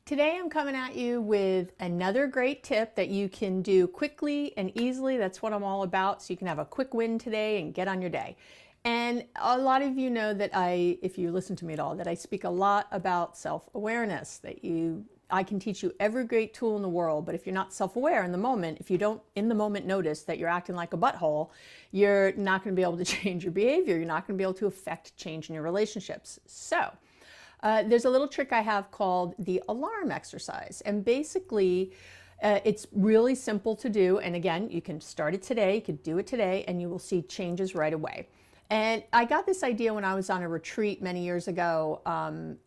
Today I'm coming at you with another great tip that you can do quickly and easily. That's what I'm all about. So you can have a quick win today and get on your day. And a lot of you know that if you listen to me at all, that I speak a lot about self-awareness, I can teach you every great tool in the world, but if you're not self-aware in the moment, if you don't in the moment notice that you're acting like a butthole, you're not going to be able to change your behavior. You're not going to be able to affect change in your relationships. So there's a little trick I have called the alarm exercise. And basically, it's really simple to do. And again, you can start it today, you could do it today, and you will see changes right away. And I got this idea when I was on a retreat many years ago,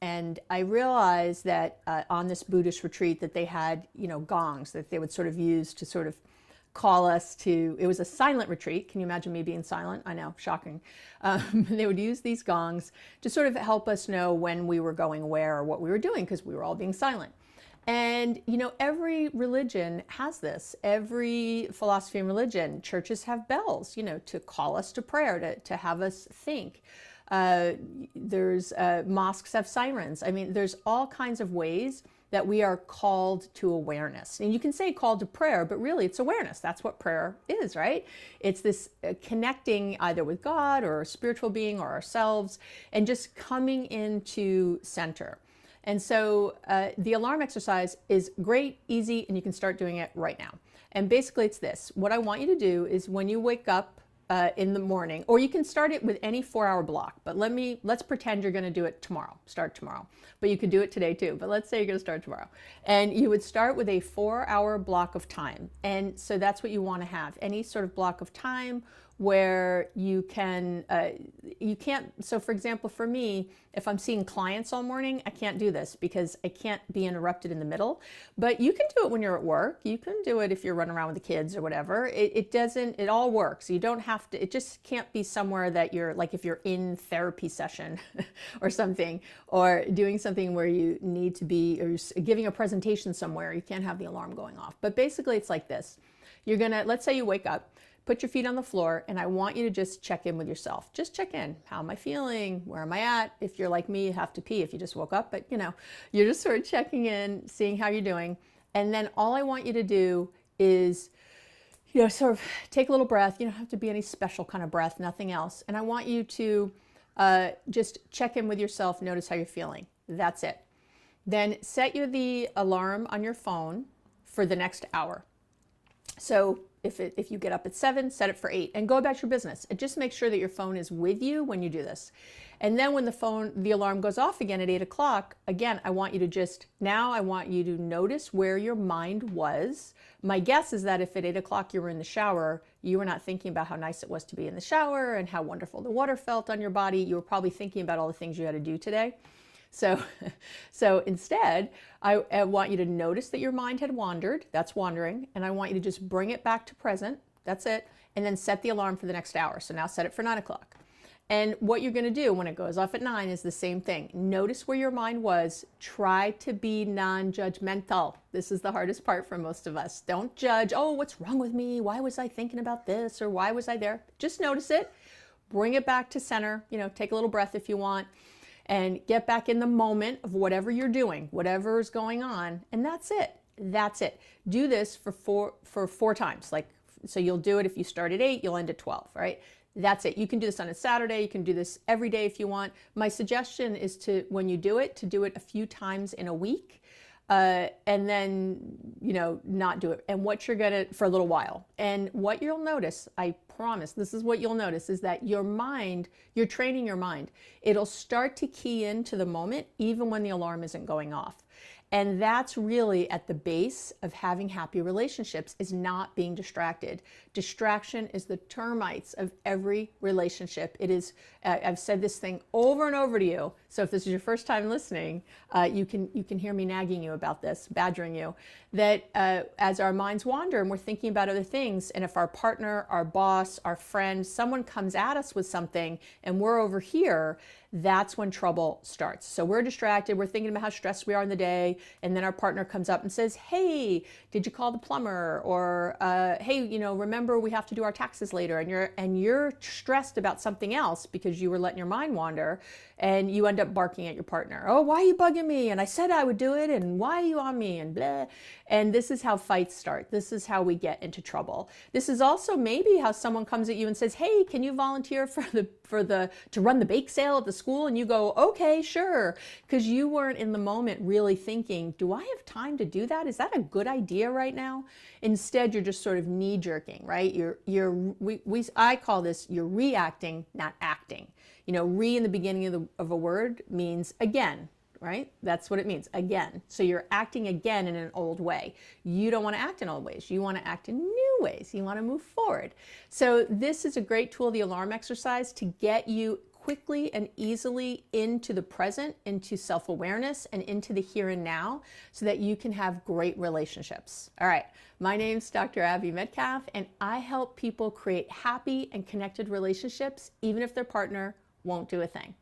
and I realized that on this Buddhist retreat that they had, gongs that they would sort of use to sort of call us to, it was a silent retreat. Can you imagine me being silent? I know, shocking. They would use these gongs to sort of help us know when we were going where or what we were doing because we were all being silent. And, every religion has this. Every philosophy and religion, churches have bells, to call us to prayer, to have us think. There's mosques have sirens. I mean, there's all kinds of ways that we are called to awareness. And you can say called to prayer, but really it's awareness. That's what prayer is, right? It's this connecting either with God or a spiritual being or ourselves and just coming into center. And so the alarm exercise is great, easy, and you can start doing it right now. And basically it's this. What I want you to do is when you wake up in the morning, or you can start it with any 4-hour block, but let's pretend you're going to do it tomorrow, start tomorrow, but you could do it today too, but let's say you're going to start tomorrow. And you would start with a 4-hour block of time. And so that's what you want to have, any sort of block of time where you can't, so for example, for me, if I'm seeing clients all morning, I can't do this because I can't be interrupted in the middle, but you can do it when you're at work. You can do it if you're running around with the kids or whatever. It all works. You don't have to, it just can't be somewhere that you're, like if you're in therapy session or something, or doing something where you need to be, or you're giving a presentation somewhere, you can't have the alarm going off. But basically it's like this. You're gonna, let's say you wake up, put your feet on the floor, and I want you to just check in with yourself. Just check in. How am I feeling? Where am I at? If you're like me, you have to pee if you just woke up, but you're just sort of checking in, seeing how you're doing. And then all I want you to do is, sort of take a little breath. You don't have to be any special kind of breath, nothing else. And I want you to just check in with yourself, notice how you're feeling. That's it. Then set the alarm on your phone for the next hour. So if you get up at 7, set it for 8 and go about your business. And just make sure that your phone is with you when you do this. And then when the alarm goes off again at 8 o'clock, again, I want you to notice where your mind was. My guess is that if at 8 o'clock you were in the shower, you were not thinking about how nice it was to be in the shower and how wonderful the water felt on your body. You were probably thinking about all the things you had to do today. So instead, I want you to notice that your mind had wandered. That's wandering. And I want you to just bring it back to present. That's it. And then set the alarm for the next hour. So now set it for 9 o'clock. And what you're going to do when it goes off at 9 is the same thing. Notice where your mind was. Try to be non-judgmental. This is the hardest part for most of us. Don't judge. Oh, what's wrong with me? Why was I thinking about this? Or why was I there? Just notice it. Bring it back to center. Take a little breath if you want. And get back in the moment of whatever you're doing, whatever is going on, and that's it. That's it. Do this for four times. So you'll do it if you start at 8, you'll end at 12, right? That's it. You can do this on a Saturday. You can do this every day if you want. My suggestion is when you do it, to do it a few times in a week. And then, not do it. And what you're going to, for a little while. And what you'll notice, I promise, this is what you'll notice, is that your mind, you're training your mind. It'll start to key into the moment, even when the alarm isn't going off. And that's really at the base of having happy relationships, is not being distracted. Distraction is the termites of every relationship. It is, I've said this thing over and over to you. So if this is your first time listening, you can hear me nagging you about this, badgering you, that as our minds wander and we're thinking about other things, and if our partner, our boss, our friend, someone comes at us with something and we're over here, that's when trouble starts. So we're distracted, we're thinking about how stressed we are in the day, and then our partner comes up and says, hey, did you call the plumber? Or hey, remember we have to do our taxes later, and you're stressed about something else because you were letting your mind wander, and you end up barking at your partner. Oh, why are you bugging me? And I said I would do it, and why are you on me? And blah. And this is how fights start. This is how we get into trouble. This is also maybe how someone comes at you and says, hey, can you volunteer to run the bake sale at the school? And you go, okay, sure. Because you weren't in the moment really thinking, do I have time to do that? Is that a good idea right now? Instead, you're just sort of knee jerking, right? I call this, you're reacting, not acting. Re in the beginning of a word means again, right? That's what it means, again. So you're acting again in an old way. You don't want to act in old ways. You want to act in new ways. You want to move forward. So this is a great tool, the alarm exercise, to get you quickly and easily into the present, into self-awareness, and into the here and now, so that you can have great relationships. All right, my name's Dr. Abby Medcalf, and I help people create happy and connected relationships, even if their partner won't do a thing.